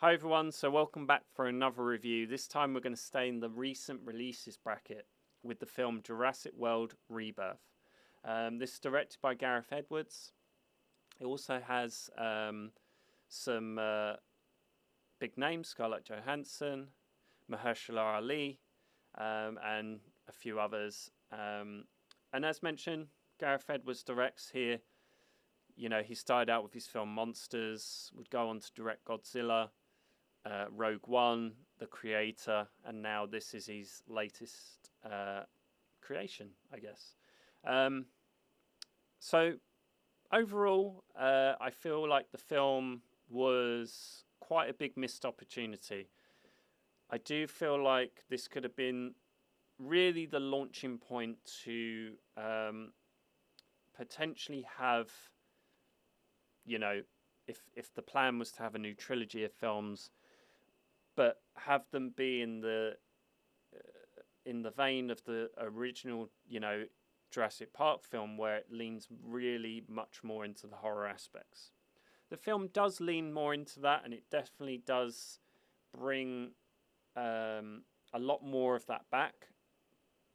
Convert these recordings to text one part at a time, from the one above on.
Hi everyone, so welcome back for another review. This time we're going to stay in the recent releases bracket with the film Jurassic World Rebirth. This is directed by Gareth Edwards. It also has some big names, Scarlett Johansson, Mahershala Ali, and a few others. And as mentioned, Gareth Edwards directs here. You know, he started out with his film Monsters, would go on to direct Godzilla, Rogue One, The Creator, and now this is his latest creation, I guess. So overall, I feel like the film was quite a big missed opportunity. I do feel like this could have been really the launching point to potentially have, you know, if the plan was to have a new trilogy of films, but have them be in the vein of the original, you know, Jurassic Park film, where it leans really much more into the horror aspects. The film does lean more into that, and it definitely does bring a lot more of that back,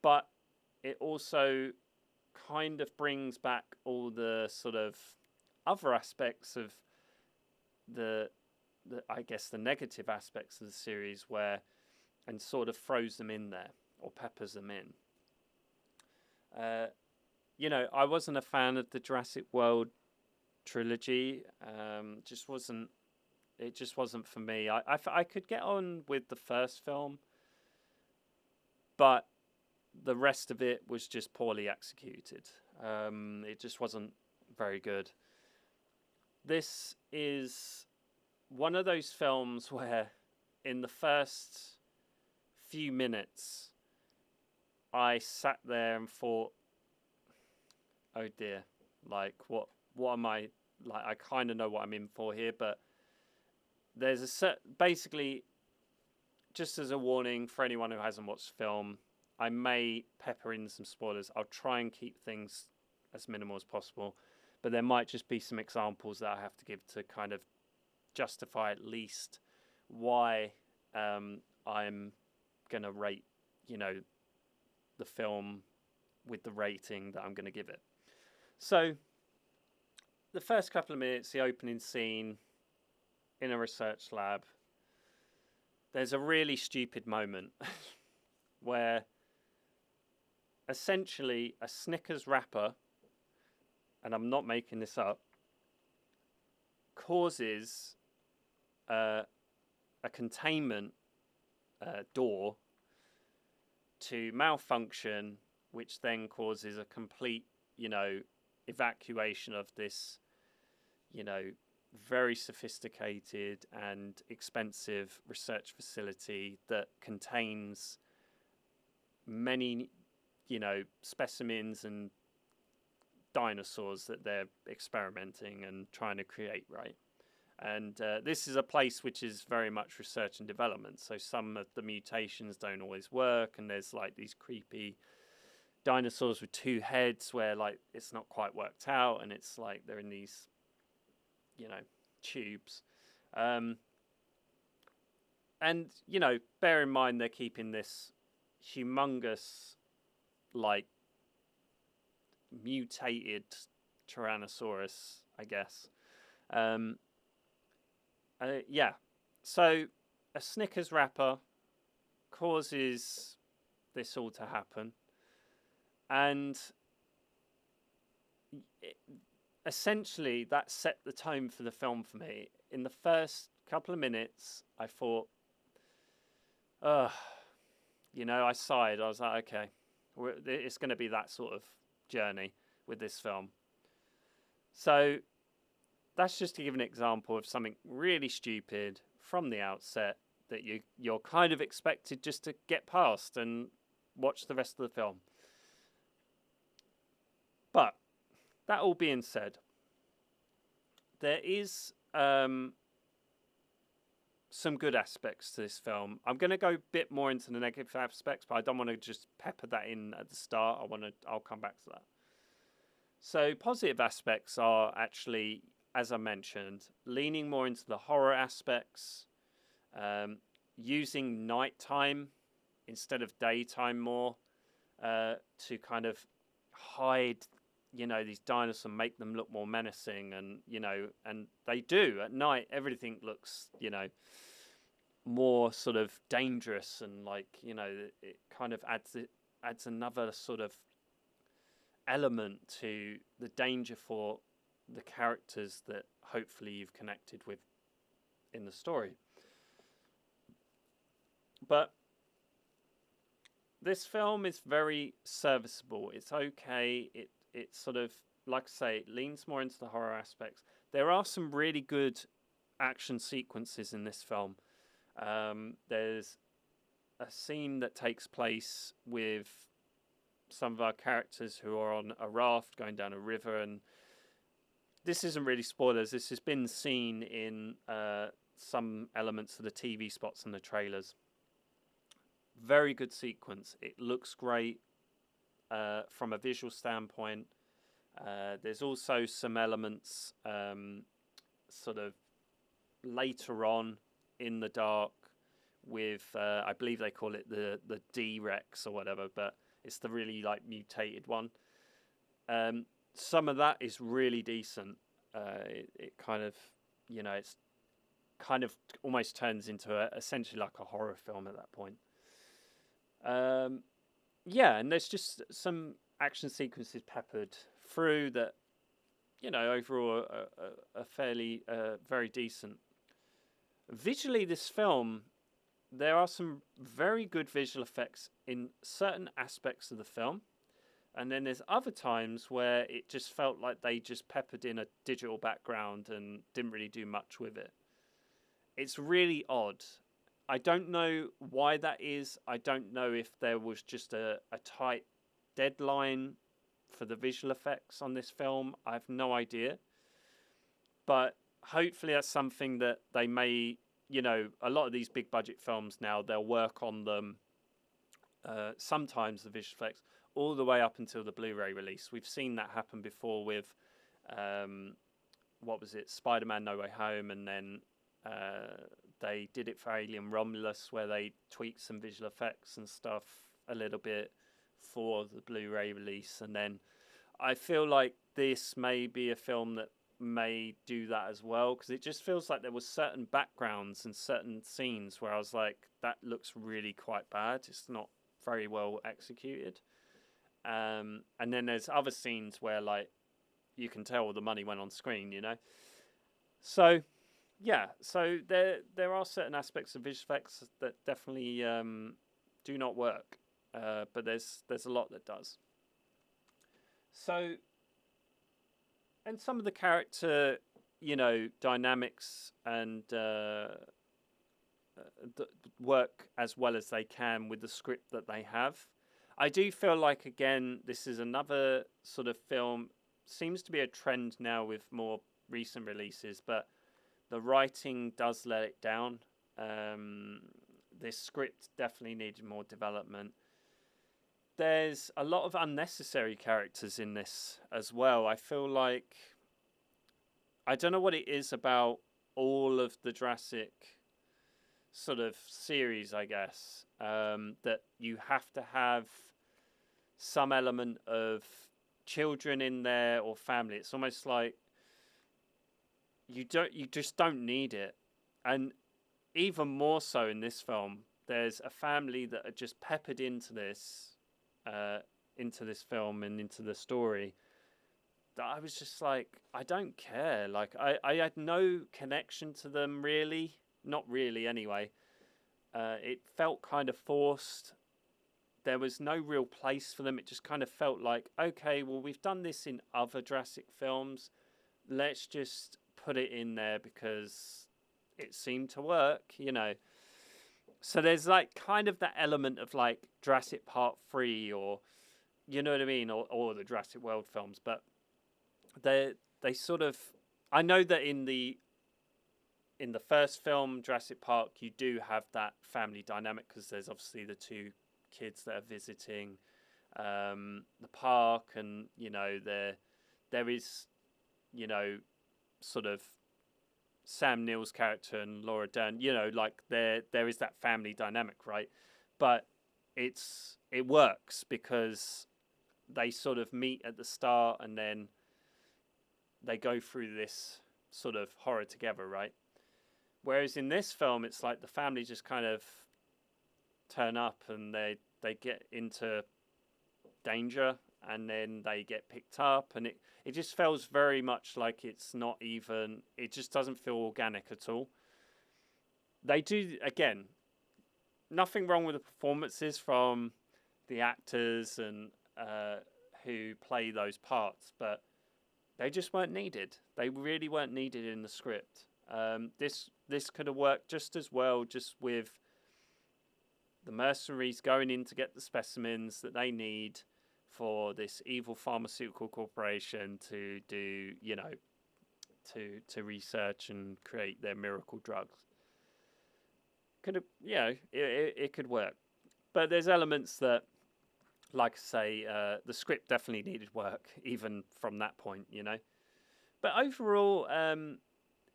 but it also kind of brings back all the sort of other aspects of the I guess the negative aspects of the series, and sort of throws them in there or peppers them in. You know, I wasn't a fan of the Jurassic World trilogy. It just wasn't for me. I could get on with the first film, but the rest of it was just poorly executed. It just wasn't very good. This is one of those films where in the first few minutes I sat there and thought, oh dear, like what am I, like, I kind of know what I'm in for here, but there's basically, just as a warning for anyone who hasn't watched the film, I may pepper in some spoilers. I'll try and keep things as minimal as possible, but there might just be some examples that I have to give to kind of justify at least why I'm going to rate, you know, the film with the rating that I'm going to give it. So the first couple of minutes, the opening scene in a research lab, there's a really stupid moment where essentially a Snickers wrapper, and I'm not making this up, causes a containment door to malfunction, which then causes a complete, you know, evacuation of this, you know, very sophisticated and expensive research facility that contains many, you know, specimens and dinosaurs that they're experimenting and trying to create, right? And this is a place which is very much research and development. So some of the mutations don't always work, and there's like these creepy dinosaurs with two heads where like it's not quite worked out, and it's like they're in these, you know, tubes. And, you know, bear in mind they're keeping this humongous, like, mutated Tyrannosaurus, I guess. Yeah, so a Snickers wrapper causes this all to happen, and essentially that set the tone for the film for me. In the first couple of minutes, I thought, you know, I sighed. I was like, okay, it's going to be that sort of journey with this film. So that's just to give an example of something really stupid from the outset that you're kind of expected just to get past and watch the rest of the film. But that all being said, there is some good aspects to this film. I'm going to go a bit more into the negative aspects, but I don't want to just pepper that in at the start. I'll come back to that. So positive aspects are actually, as I mentioned, leaning more into the horror aspects, using nighttime instead of daytime more to kind of hide, these dinosaurs and make them look more menacing. And, and they do. At night, everything looks, more sort of dangerous, and like, it kind of adds another sort of element to the danger for the characters that hopefully you've connected with in the story. But this film is very serviceable. It's okay. It sort of, like I say, it leans more into the horror aspects. There are some really good action sequences in this film. There's a scene that takes place with some of our characters who are on a raft going down a river, and this isn't really spoilers. This has been seen in some elements of the TV spots and the trailers. Very good sequence. It looks great from a visual standpoint. There's also some elements sort of later on in the dark with, I believe they call it the D-Rex or whatever, but it's the really like mutated one. Some of that is really decent. It kind of, it's kind of almost turns into essentially like a horror film at that point. And there's just some action sequences peppered through that, overall are fairly very decent. Visually, this film, there are some very good visual effects in certain aspects of the film. And then there's other times where it just felt like they just peppered in a digital background and didn't really do much with it. It's really odd. I don't know why that is. I don't know if there was just a tight deadline for the visual effects on this film. I have no idea. But hopefully that's something that they may, a lot of these big budget films now, they'll work on them, sometimes the visual effects, all the way up until the Blu-ray release. We've seen that happen before with, Spider-Man No Way Home, and then they did it for Alien Romulus, where they tweaked some visual effects and stuff a little bit for the Blu-ray release. And then I feel like this may be a film that may do that as well, because it just feels like there was certain backgrounds and certain scenes where I was like, that looks really quite bad. It's not very well executed. And then there's other scenes where like you can tell all the money went on screen, So yeah, so there are certain aspects of visual effects that definitely do not work, but there's a lot that does. So, and some of the character, dynamics and work as well as they can with the script that they have. I do feel like, again, this is another sort of film, seems to be a trend now with more recent releases, but the writing does let it down. This script definitely needed more development. There's a lot of unnecessary characters in this as well. I feel like, I don't know what it is about all of the Jurassic sort of series, I guess, that you have to have some element of children in there or family. It's almost like you just don't need it. And even more so in this film, there's a family that are just peppered into this film and into the story, that I was just like, I don't care. Like, I had no connection to them, really. Not really, anyway. It felt kind of forced. There was no real place for them. It just kind of felt like, okay, well, we've done this in other Jurassic films. Let's just put it in there because it seemed to work, So there's like kind of that element of like Jurassic Part 3, or, you know what I mean? Or the Jurassic World films. But they sort of, I know that in the first film, Jurassic Park, you do have that family dynamic, because there's obviously the two kids that are visiting the park, and there is sort of Sam Neill's character and Laura Dern, you know, like there is that family dynamic, right? But it works because they sort of meet at the start and then they go through this sort of horror together, right? Whereas in this film, it's like the family just kind of turn up and they get into danger and then they get picked up, and it just feels very much like it's not even, it just doesn't feel organic at all. They do, again, nothing wrong with the performances from the actors and who play those parts, but they just weren't needed. They really weren't needed in the script. This could have worked just as well, just with the mercenaries going in to get the specimens that they need for this evil pharmaceutical corporation to do, you know, to research and create their miracle drugs. Could have, you know, it could work, but there's elements that, like I say, the script definitely needed work, even from that point, you know. But overall,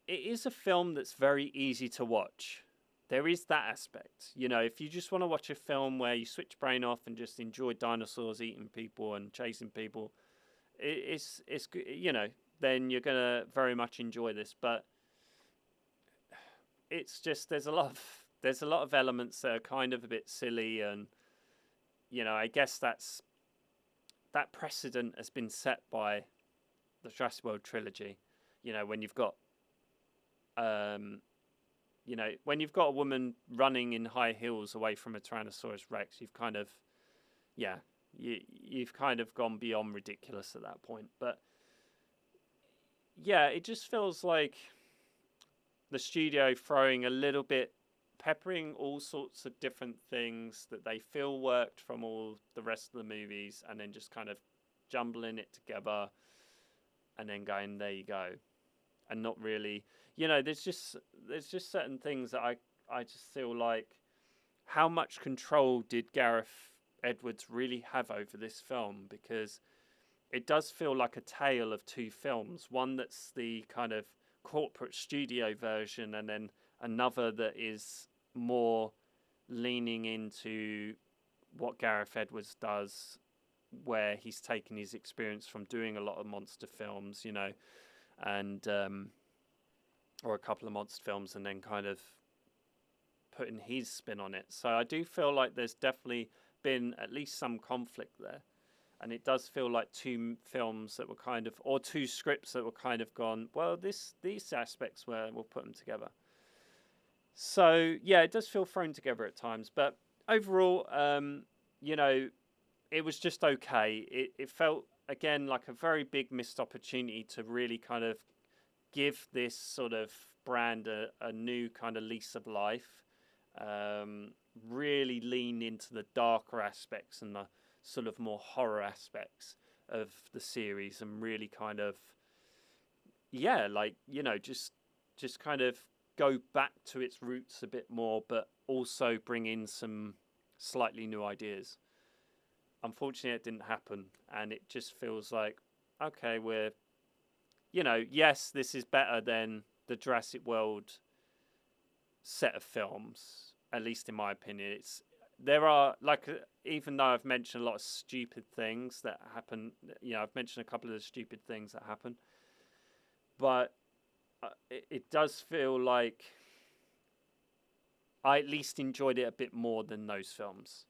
it is a film that's very easy to watch. There is that aspect, you know. If you just want to watch a film where you switch brain off and just enjoy dinosaurs eating people and chasing people, it's you know, then you're gonna very much enjoy this. But it's just there's a lot of elements that are kind of a bit silly, and you know, I guess that precedent has been set by the Jurassic World trilogy. You know, when you've got you know, when you've got a woman running in high heels away from a Tyrannosaurus Rex, you've kind of, yeah, you've kind of gone beyond ridiculous at that point. But yeah, it just feels like the studio throwing a little bit, peppering all sorts of different things that they feel worked from all the rest of the movies, and then just kind of jumbling it together and then going, there you go. And not really, you know, there's just certain things that I just feel like, how much control did Gareth Edwards really have over this film? Because it does feel like a tale of two films. One that's the kind of corporate studio version, and then another that is more leaning into what Gareth Edwards does, where he's taken his experience from doing a lot of monster films, you know, and or a couple of monster films, and then kind of putting his spin on it. So I do feel like there's definitely been at least some conflict there, and it does feel like two films that were kind of, or two scripts that were kind of gone, well, these aspects were, we'll put them together. So yeah, it does feel thrown together at times, but overall, you know, it was just okay. It felt, again, like a very big missed opportunity to really kind of give this sort of brand a new kind of lease of life. Really lean into the darker aspects and the sort of more horror aspects of the series, and really kind of, yeah, like, you know, just kind of go back to its roots a bit more, but also bring in some slightly new ideas. Unfortunately, it didn't happen, and it just feels like, okay, we're, you know, yes, this is better than the Jurassic World set of films, at least in my opinion. There are, like, even though I've mentioned a lot of stupid things that happen, you know, I've mentioned a couple of the stupid things that happen, but it does feel like I at least enjoyed it a bit more than those films.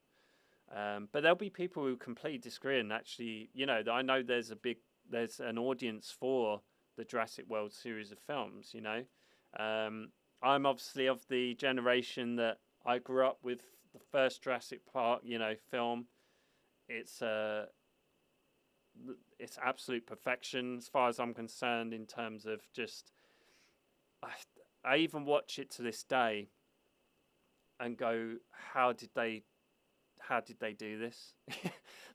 But there'll be people who completely disagree, and actually, you know, I know there's an audience for the Jurassic World series of films, you know. I'm obviously of the generation that I grew up with the first Jurassic Park, you know, film. It's absolute perfection as far as I'm concerned, in terms of just, I even watch it to this day and go, how did they do this?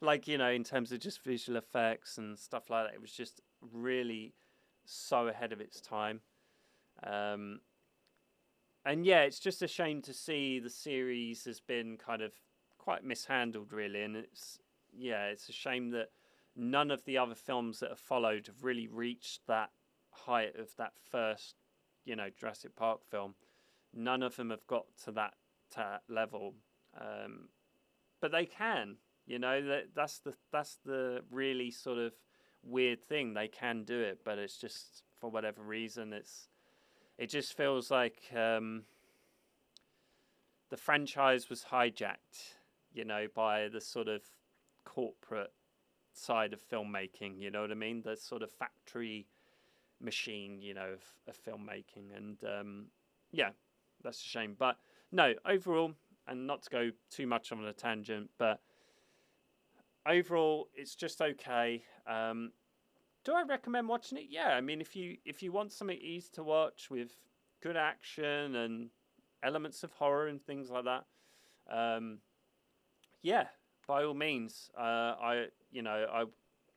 Like, you know, in terms of just visual effects and stuff like that, it was just really so ahead of its time. And yeah, it's just a shame to see the series has been kind of quite mishandled, really. And it's a shame that none of the other films that have followed have really reached that height of that first, Jurassic Park film. None of them have got to that level, but they can. That's the really sort of weird thing. They can do it, but it's just for whatever reason it just feels like the franchise was hijacked, by the sort of corporate side of filmmaking. You know what I mean? The sort of factory machine, of filmmaking, and yeah, that's a shame. But no, overall, and not to go too much on a tangent, but overall, it's just okay. Do I recommend watching it? Yeah, I mean, if you want something easy to watch with good action and elements of horror and things like that, yeah, by all means, I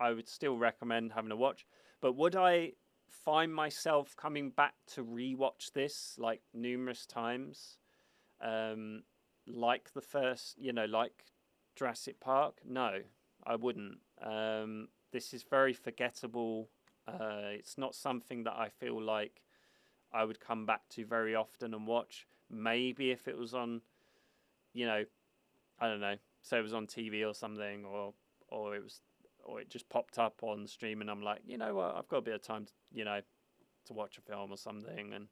would still recommend having a watch. But would I find myself coming back to rewatch this like numerous times, like the first, like Jurassic Park? No, I wouldn't. This is very forgettable. It's not something that I feel like I would come back to very often and watch. Maybe if it was on, I don't know, so it was on TV or something, or it just popped up on stream, and I'm like, you know what, I've got a bit of time, to watch a film or something, and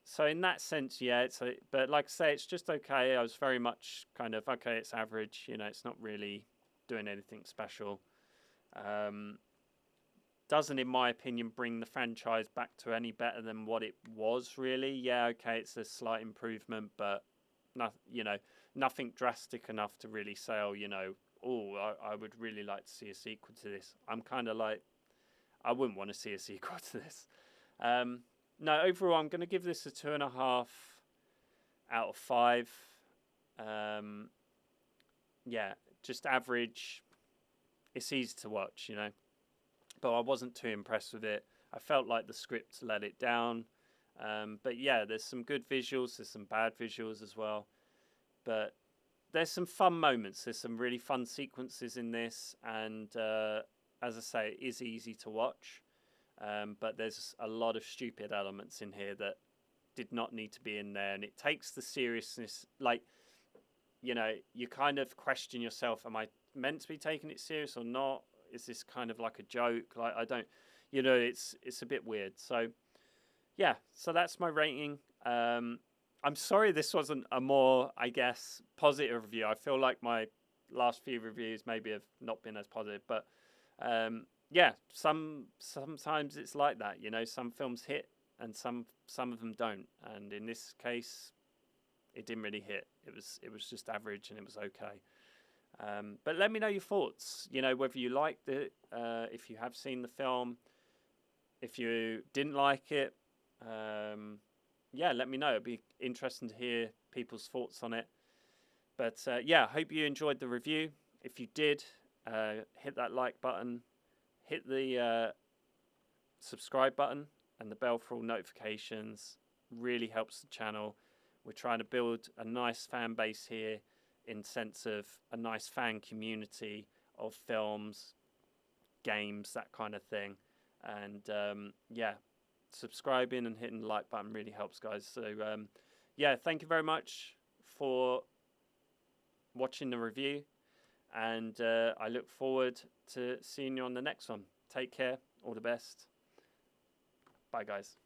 so in that sense, yeah, but like I say, it's just okay. I was very much kind of okay. It's average, it's not really doing anything special. Doesn't, in my opinion, bring the franchise back to any better than what it was, really. Yeah, okay, it's a slight improvement, but nothing drastic enough to really say, I would really like to see a sequel to this. I'm kind of like, I wouldn't want to see a sequel to this. No, overall, I'm going to give this a 2.5 out of 5. Yeah, just average. It's easy to watch, but I wasn't too impressed with it. I felt like the script let it down. But yeah, there's some good visuals. There's some bad visuals as well. But there's some fun moments. There's some really fun sequences in this. And as I say, it is easy to watch. But there's a lot of stupid elements in here that did not need to be in there. And it takes the seriousness, like, you kind of question yourself, am I meant to be taking it serious or not? Is this kind of like a joke? Like, I don't, it's a bit weird. So yeah, so that's my rating. I'm sorry this wasn't a more, I guess, positive review. I feel like my last few reviews maybe have not been as positive, but yeah, sometimes it's like that, some films hit and some of them don't. And in this case, it didn't really hit. It was just average, and it was okay. But let me know your thoughts, whether you liked it, if you have seen the film, if you didn't like it. Yeah, let me know. It'd be interesting to hear people's thoughts on it. But yeah, I hope you enjoyed the review. If you did, hit that like button, hit the subscribe button and the bell for all notifications. Really helps the channel. We're trying to build a nice fan base here, in sense of a nice fan community of films, games, that kind of thing. And yeah, subscribing and hitting the like button really helps, guys. So yeah, thank you very much for watching the review, and I look forward to seeing you on the next one. Take care, all the best. Bye, guys.